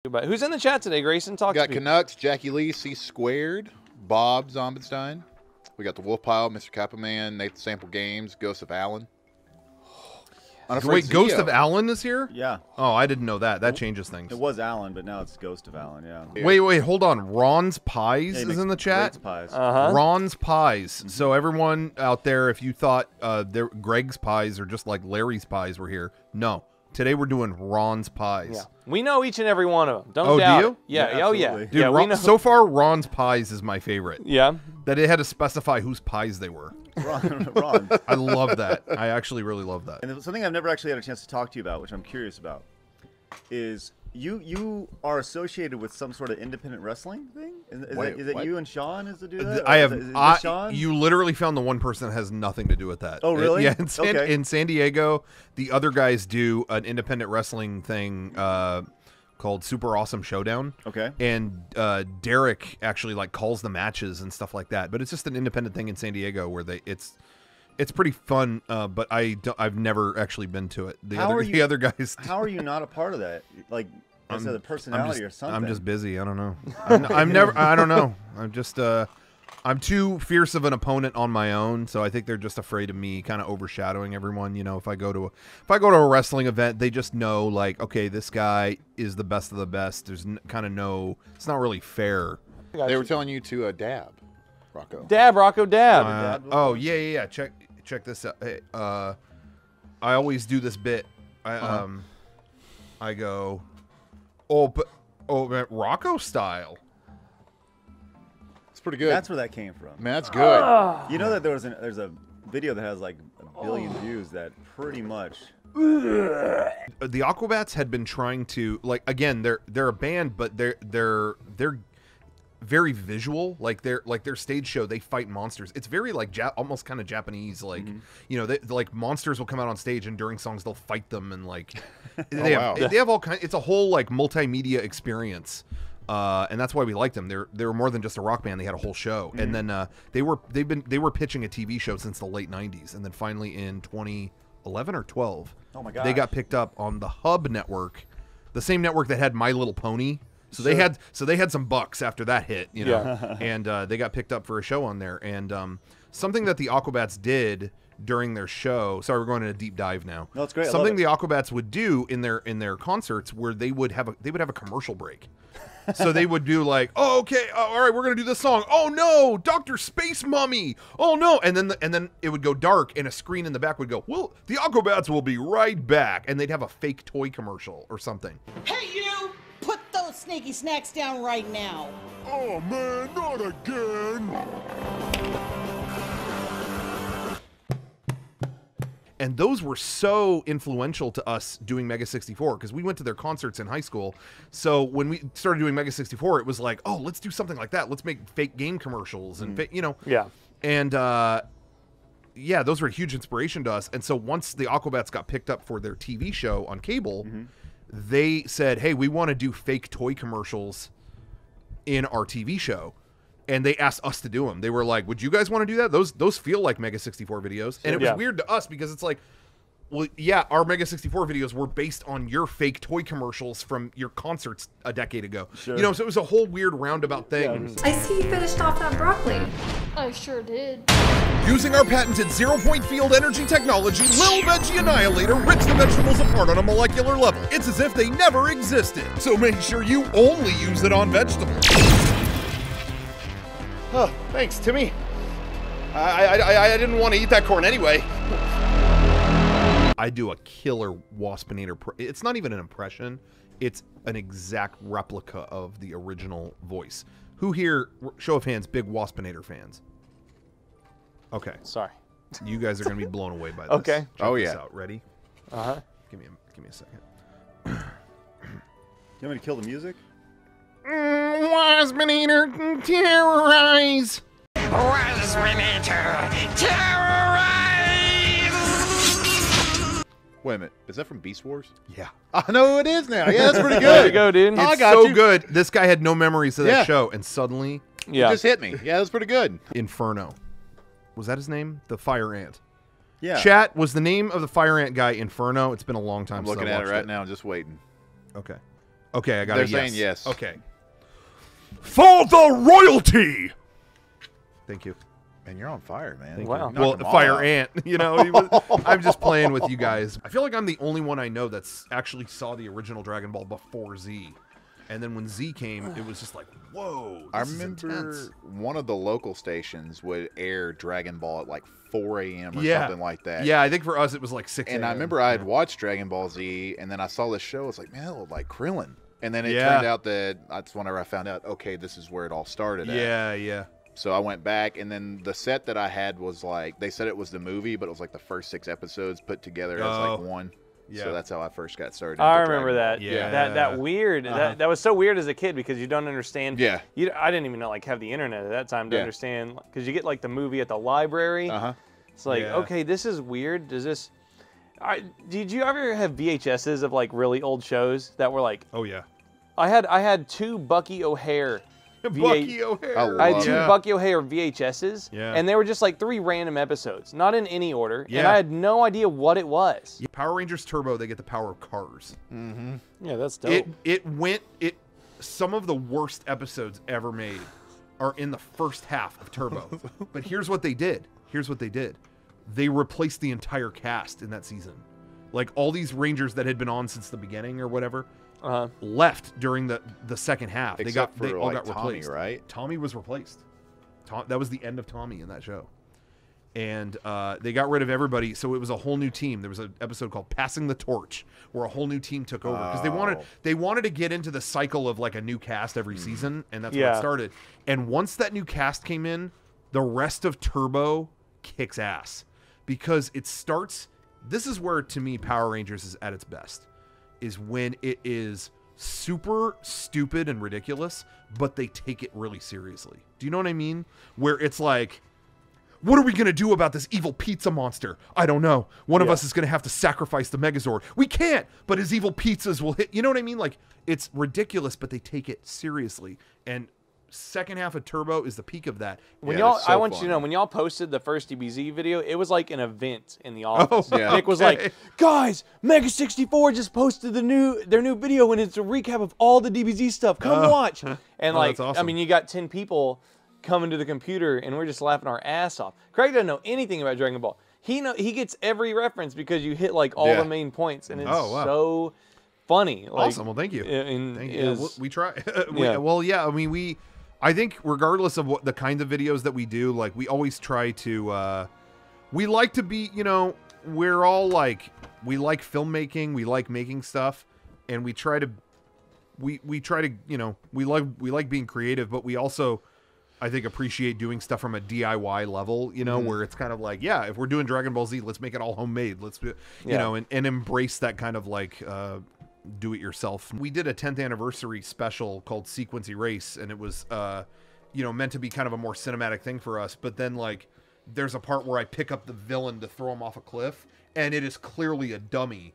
But who's in the chat today, Grayson? Talk We got to me. Canucks, Jackie Lee, C Squared, Bob Zombenstein. We got the Wolf Pile, Mr. Kappaman, Nathan Sample Games, Ghost of Allen. Wait, Ghost of Allen is here? Yeah. Oh, I didn't know that. That changes things. It was Allen, but now it's Ghost of Allen, yeah. Wait, hold on. Ron's Pies is in the chat? Pies. Ron's Pies. So everyone out there, if you thought Greg's Pies or just like Larry's Pies were here, no. Today we're doing Ron's Pies. Yeah. We know each and every one of them. Don't doubt do you? it. Yeah, oh yeah. Dude, yeah, we know. so far, Ron's Pies is my favorite. Yeah. That it had to specify whose pies they were. Ron. I love that. I actually really love that. And something I've never actually had a chance to talk to you about, which I'm curious about, is you are associated with some sort of independent wrestling thing? Is it you and Sean is to do that? I Is have. Sean? You literally found the one person that has nothing to do with that. Oh, really? Yeah. Okay. In San Diego, the other guys do an independent wrestling thing called Super Awesome Showdown. Okay. And Derek actually like calls the matches and stuff like that. But it's just an independent thing in San Diego where it's pretty fun. But I've never actually been to it. The other guys. How are you not a part of that? Like, as a personality or something? I'm just busy. I don't know. I don't know. I'm just I'm too fierce of an opponent on my own, so I think they're just afraid of me kind of overshadowing everyone. You know, if I go to a wrestling event, they just know like, okay, this guy is the best of the best. There's kind of no, it's not really fair. They were telling you to dab, Rocco. Dab, Rocco, dab. Oh yeah. Check this out. Hey, I always do this bit. I go, Rocco style. It's pretty good. That's where that came from. Man, that's good. You know that there's a video that has like 1 billion views that pretty much. The Aquabats had been trying to, like, again, they're a band, but they're very visual. Like their stage show, they fight monsters. It's very like almost kind of Japanese. Like you know, like monsters will come out on stage and during songs they'll fight them and like they have all kinds. It's a whole like multimedia experience. And that's why we liked them. They were more than just a rock band. They had a whole show, and then they were pitching a TV show since the late '90s, and then finally in 2011 or 12, oh my god, they got picked up on the Hub network, the same network that had My Little Pony. So they had some bucks after that hit, you know, and they got picked up for a show on there. And something that the Aquabats did during their show. Sorry, we're going in a deep dive now. No, it's great. Something the Aquabats would do in their concerts where they would have a commercial break. So they would do like, oh, okay, all right, we're gonna do this song. Oh no, Dr. Space Mummy. Oh no, and then it would go dark, and a screen in the back would go, well, the Aquabats will be right back, and they'd have a fake toy commercial or something. Hey you! Put those snaky snacks down right now. Oh man, not again. And those were so influential to us doing Mega 64 because we went to their concerts in high school. So when we started doing Mega 64, it was like, oh, let's do something like that. Let's make fake game commercials and you know. Yeah. And yeah, those were a huge inspiration to us. And so once the Aquabats got picked up for their TV show on cable, they said, hey, we want to do fake toy commercials in our TV show. And they asked us to do them. They were like, would you guys want to do that? Those feel like Mega 64 videos. And it was weird to us because it's like, well, yeah, our Mega 64 videos were based on your fake toy commercials from your concerts a decade ago. Sure. You know, so it was a whole weird roundabout thing. I see you finished off that broccoli. I sure did. Using our patented zero-point field energy technology, Lil Veggie Annihilator rips the vegetables apart on a molecular level. It's as if they never existed. So make sure you only use it on vegetables. Oh, thanks, Timmy. I didn't want to eat that corn anyway. I do a killer Waspinator. It's not even an impression. It's an exact replica of the original voice. Who here, show of hands, big Waspinator fans? Okay. Sorry. You guys are going to be blown away by this. Okay. Check this out. Ready? Uh-huh. Give me a second. You want me to kill the music? Waspinator, terrorize! Waspinator, terrorize! Wait a minute. Is that from Beast Wars? Yeah. I know it is now. Yeah, that's pretty good. There you go, dude. Oh, I It's got so you. good. This guy had no memories of that show, and suddenly... It just hit me. Yeah, that's pretty good. Inferno. Was that his name? The Fire Ant. Yeah. Chat, was the name of the Fire Ant guy Inferno? It's been a long time I'm since looking I at it watched right now, just waiting. Okay. Okay, I got They're a yes. saying yes. Okay. For the royalty! Thank you. Man, you're on fire, man. Wow. You're knocking Well, them all Fire out. Ant, you know, I'm just playing with you guys. I feel like I'm the only one I know that's actually saw the original Dragon Ball before Z. And then when Z came, it was just like, whoa, I this is remember intense. one of the local stations would air Dragon Ball at like 4 a.m. or Yeah. something like that. Yeah, I think for us it was like 6 And I a.m. remember I had watched Dragon Ball Z, and then I saw this show. I was like, man, that looked like Krillin. And then it Yeah. turned out that's whenever I found out, okay, this is where it all started at. Yeah, yeah. So I went back, and then the set that I had was like, they said it was the movie, but it was like the first 6 episodes put together as like one. Yeah. So that's how I first got started. I into remember Dragon that. Ball. Yeah. That weird. That was so weird as a kid because you don't understand. Yeah. I didn't even know like have the internet at that time to Yeah. understand because you get like the movie at the library. Uh-huh. It's like Yeah. okay, this is weird. Does this? Did you ever have VHSs of like really old shows that were like? Oh, yeah. I had 2 Bucky O'Hare. Bucky O'Hare. I I had 2 Yeah. Bucky O'Hare VHSs, Yeah. and they were just like 3 random episodes, not in any order, and Yeah. I had no idea what it was. Power Rangers Turbo, they get the power of cars. Yeah, that's dope. Some of the worst episodes ever made are in the first half of Turbo. But here's what they did. They replaced the entire cast in that season. Like all these Rangers that had been on since the beginning or whatever left during the second half. Except they for, all like, got Tommy, replaced. right? Tommy was replaced. That was the end of Tommy in that show. And they got rid of everybody, so it was a whole new team. There was an episode called "Passing the Torch," where a whole new team took over because they wanted to get into the cycle of like a new cast every season, and that's where it started. And once that new cast came in, the rest of Turbo kicks ass because it starts. This is where, to me, Power Rangers is at its best, is when it is super stupid and ridiculous, but they take it really seriously. Do you know what I mean? Where it's like, what are we going to do about this evil pizza monster? I don't know. One of us is going to have to sacrifice the Megazord. We can't, but his evil pizzas will hit. You know what I mean? Like, it's ridiculous, but they take it seriously. And second half of Turbo is the peak of that. When Yeah, y'all, it's so I want you to funny. know, when y'all posted the first DBZ video, it was like an event in the office. yeah. Nick was Okay. like, "Guys, Mega 64 just posted their new video, and it's a recap of all the DBZ stuff. Come watch." And like, that's awesome. I mean, you got 10 people coming to the computer, and we're just laughing our ass off. Craig doesn't know anything about Dragon Ball. He gets every reference because you hit like all Yeah. the main points, and it's Oh, wow. so funny. Like, Awesome. Well, thank you. Thank you. Is, We try. Yeah. Well, yeah. I mean, I think regardless of what the kind of videos that we do, like we always try to, we like to be, you know, we're all like, we like filmmaking, we like making stuff, and we try to, we try to, you know, we like being creative, but we also, I think, appreciate doing stuff from a DIY level, you know, where it's kind of like, yeah, if we're doing Dragon Ball Z, let's make it all homemade. Let's, you know, and embrace that kind of like, do it yourself. We did a 10th anniversary special called Sequence Erase, and it was you know, meant to be kind of a more cinematic thing for us, but then like there's a part where I pick up the villain to throw him off a cliff, and it is clearly a dummy,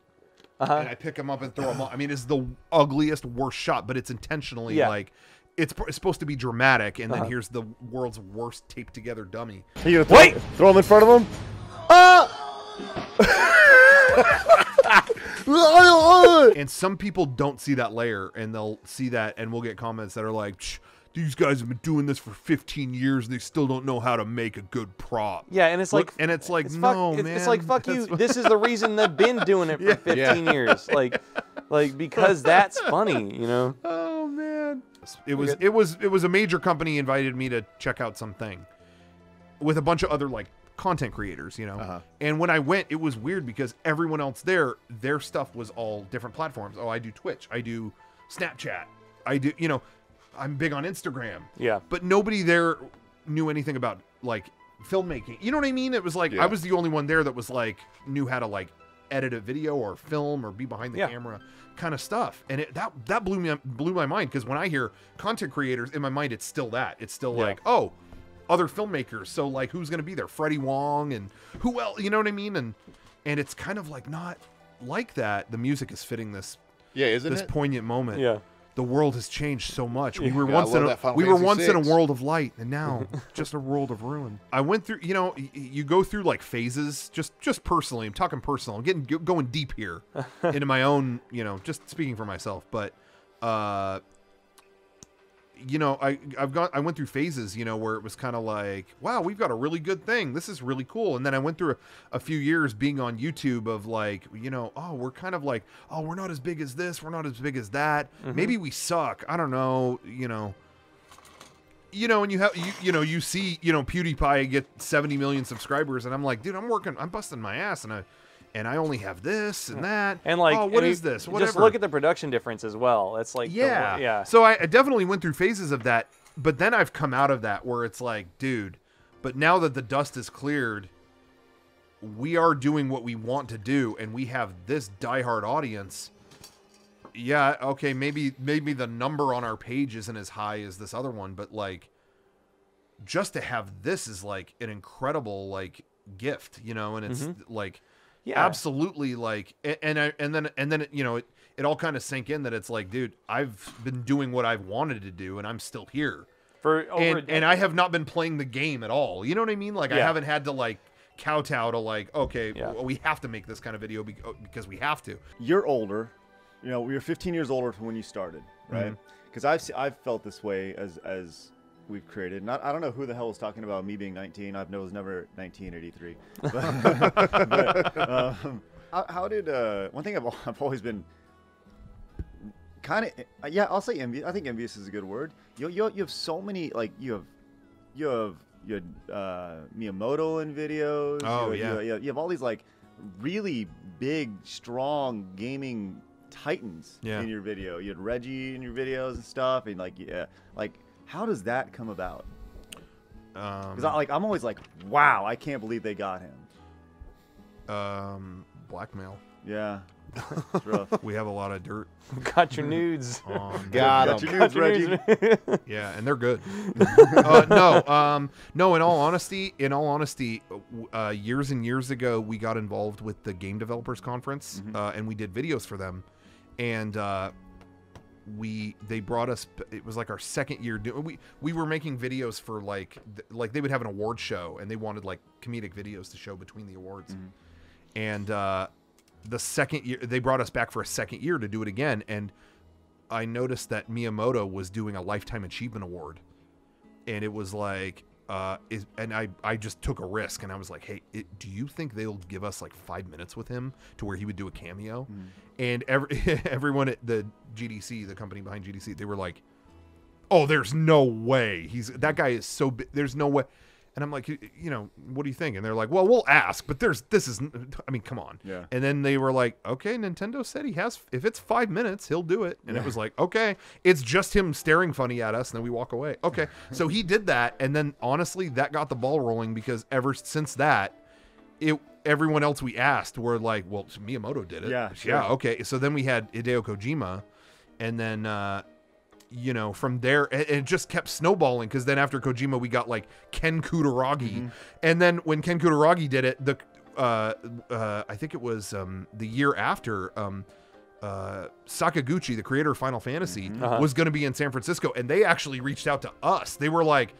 and I pick him up and throw him off. I mean, it's the ugliest, worst shot, but it's intentionally like it's supposed to be dramatic, and then here's the world's worst taped together dummy. You gonna throw him in front of him? And some people don't see that layer, and they'll see that, and we'll get comments that are like, "Shh, these guys have been doing this for 15 years, and they still don't know how to make a good prop." Yeah, and it's Look, like, and it's like, it's no, fuck, man. It's like, fuck you. that's- This is the reason they've been doing it for 15 years. Like because that's funny, you know. Oh man, it was a major company invited me to check out something with a bunch of other like content creators, you know. And when I went, it was weird because everyone else there, their stuff was all different platforms. Oh, I do Twitch, I do Snapchat, I do, you know, I'm big on Instagram. Yeah. But nobody there knew anything about like filmmaking. You know what I mean? It was like I was the only one there that was like knew how to like edit a video or film or be behind the camera kind of stuff. And that blew my mind, because when I hear content creators, in my mind it's still that. It's still like, oh, other filmmakers. So like who's going to be there? Freddie Wong and who else? You know what I mean? And it's kind of like not like that. The music is fitting this isn't it? poignant moment. Yeah. The world has changed so much. We were Yeah, I once love in that Final we were Fantasy once in a VI. world of light, and now just a world of ruin. I went through, you know, you go through like phases. Just personally, I'm talking personal. I'm going deep here into my own, you know, just speaking for myself. But you know, I went through phases, you know, where it was kind of like, wow, we've got a really good thing. This is really cool. And then I went through a few years being on YouTube of like, you know, oh, we're kind of like, oh, we're not as big as this. We're not as big as that. Maybe we suck. I don't know. You know, and you see, you know, PewDiePie get 70 million subscribers. And I'm like, dude, I'm busting my ass. And I only have this and that. And like, oh, what is this? Whatever. Just look at the production difference as well. It's like, yeah. So I definitely went through phases of that, but then I've come out of that where it's like, dude, but now that the dust is cleared, we are doing what we want to do, and we have this diehard audience. Yeah, okay, maybe the number on our page isn't as high as this other one, but like, just to have this is like an incredible like gift, you know, and it's like. Yeah, absolutely. Like, and then you know, it all kind of sank in that it's like, dude, I've been doing what I've wanted to do, and I'm still here for over and I have not been playing the game at all. You know what I mean? Like, I haven't had to like kowtow to like, okay, well, we have to make this kind of video because we have to. You're older, you know, you're 15 years older from when you started, right? Because I've felt this way as we've created. And I don't know who the hell was talking about me being 19. I was never 1983. But, how did one thing I've always been kind of I'll say envious. I think envious is a good word. You have so many, like you have Miyamoto in videos. Oh, you have all these like really big, strong gaming titans in your video. You had Reggie in your videos and stuff, and like. How does that come about? Because I'm always like, wow, I can't believe they got him. Blackmail. Yeah, it's rough. We have a lot of dirt. Got your nudes. Got your nudes, Reggie. Yeah, and they're good. No. In all honesty, years and years ago, we got involved with the Game Developers Conference, and we did videos for them, and. They brought us, it was like our second year we were making videos for like they would have an award show, and they wanted like comedic videos to show between the awards. And the second year they brought us back for a second year to do it again, and I noticed that Miyamoto was doing a Lifetime Achievement Award, and it was like I just took a risk, and I was like, hey, do you think they'll give us like 5 minutes with him to where he would do a cameo? And everyone at the GDC, the company behind GDC, they were like, oh, there's no way. That guy is so big. There's no way. And I'm like, you know, what do you think? And they're like, well, we'll ask, but I mean, come on. Yeah. And then they were like, okay, Nintendo said if it's 5 minutes, he'll do it. And it was like, okay, it's just him staring funny at us, and then we walk away. Okay. So he did that. And then honestly, that got the ball rolling, because ever since that, everyone else we asked were like, well, Miyamoto did it. Yeah. Sure. Yeah. Okay. So then we had Hideo Kojima, and then, you know, from there, it just kept snowballing, because then after Kojima, we got like Ken Kutaragi, and then when Ken Kutaragi did it, I think it was the year after, Sakaguchi, the creator of Final Fantasy, was going to be in San Francisco, and they actually reached out to us. They were like,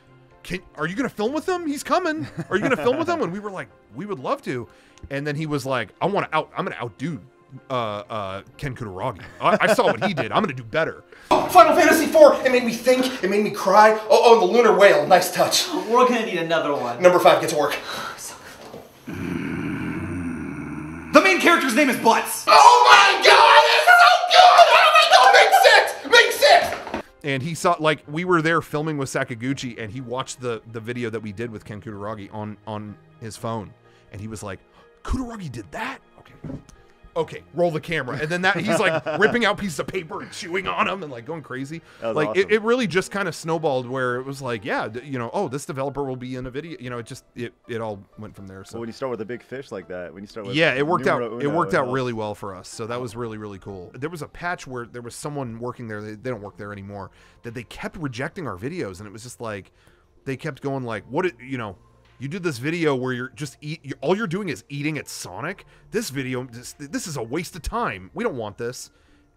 are you going to film with him? He's coming. Are you going to film with him? And we were like, we would love to. And then he was like, I'm going to outdo Ken Kutaragi. I saw what he did. I'm going to do better. Final Fantasy IV, it made me think, it made me cry. Oh, the lunar whale, nice touch. We're gonna need another one. Number 5 gets to work. The main character's name is Butts. Oh my god, it's so good! Oh my god, make 6! And he saw, like, we were there filming with Sakaguchi, and he watched the video that we did with Ken Kutaragi on his phone, and he was like, Kutaragi did that? Okay, roll the camera. And then he's like ripping out pieces of paper and chewing on them and like going crazy. Like awesome. it really just kind of snowballed, where it was like, yeah, you know, oh, this developer will be in a video. You know, it all went from there. So when you start with a big fish like that, when you start with it worked out. It worked out really well for us. So that was really, really cool. There was a patch where there was someone working there. They don't work there anymore. That they kept rejecting our videos, and it was just like they kept going like, you know. You did this video where you're just all you're doing is eating at Sonic. This video, this is a waste of time. We don't want this.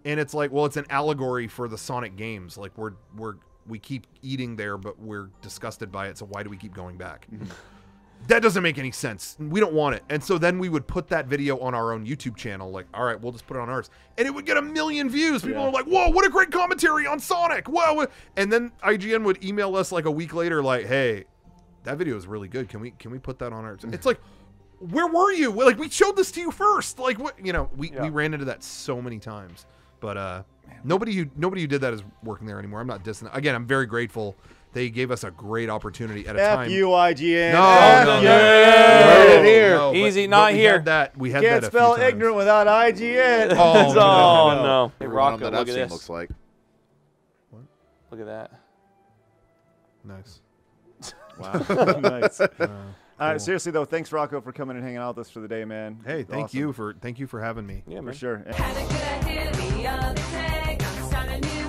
And it's like, well, it's an allegory for the Sonic games. Like we keep eating there, but we're disgusted by it. So why do we keep going back? that doesn't make any sense. We don't want it. And so then we would put that video on our own YouTube channel. Like, all right, we'll just put it on ours. And it would get 1 million views. People are like, whoa, what a great commentary on Sonic. Whoa. And then IGN would email us like a week later, like, hey, that video is really good. Can we put that on ours? It's like, where were you? Like, we showed this to you first. Like, what? You know, we ran into that so many times. But nobody who did that is working there anymore. I'm not dissing. Again, I'm very grateful. They gave us a great opportunity at a time. F you, IGN. No, Heard it here. Easy, not we here. Had that. We had Can't that a spell few times. ignorant without IGN. Oh, no. Hey, Everyone Rocco, that I've look at seen this. looks like. Look at that. Nice. Wow. Nice. Cool. Seriously though, thanks Rocco for coming and hanging out with us for the day, man. Hey, thank you for having me. Yeah, for man. sure. Had a good idea the other day, gonna start a new